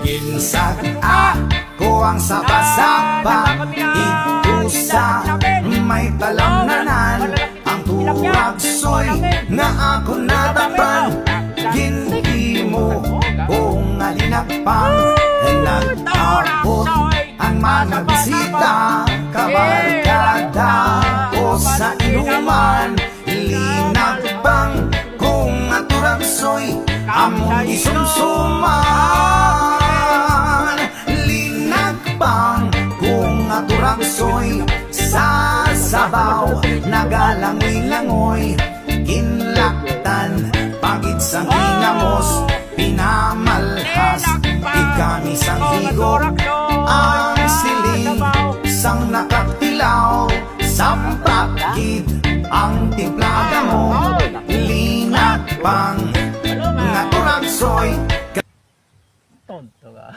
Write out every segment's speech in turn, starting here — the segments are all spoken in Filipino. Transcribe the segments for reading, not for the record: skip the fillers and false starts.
Ginsag ako ang saba-saba, ito sa may talamnanan. Ang tuwagsoy nga ako natapan, hindi mo kung alinagpang. Nag-abot ang mga bisita, kabarkada o sa inuman. Linagbang kung aturagsoy among isumsuman. Linagbang kung aturagsoy sa sabaw, nagalangoy-langoy. Kinlaktan pagit sang inamos, pinamalhas ikami sang higop. Ang siling sang nakatilaw, sampakid ang timplada mo. Linagbang nga turagsoy. Tonto ka.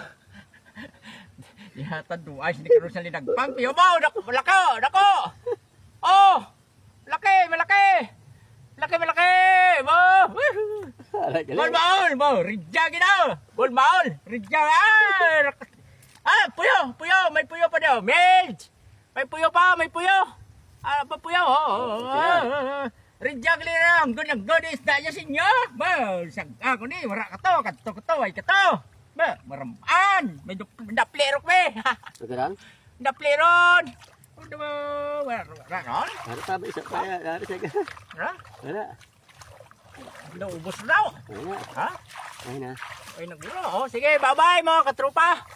Yata duay, hindi ka rin sa linagpang. Piyo mo, dako! Oh! Malaki! Malaki! Mo! Bulmaon! Mo! Ridya gina! Bulmaon! Ridya! Puyo! May puyo pa daw! Milge! May puyo pa! Pa puyo! Ridya gina! Ang good isda niya sinyo! Mo! Sagka ko ni! Wara ka to! Kato! Ay kato! Ba, maramaan! May daplerok be! Pagkarang? Dapleron! Ano ba? Wala ron? Ano sabi isa kaya? Ano siya ka? Ha? Wala. Naubos raw! Wala. Ha? Ay na. Ay, nagbiro. Oh, sige, bye-bye mga katropa!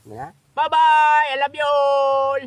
Wala. Bye-bye! I love you all!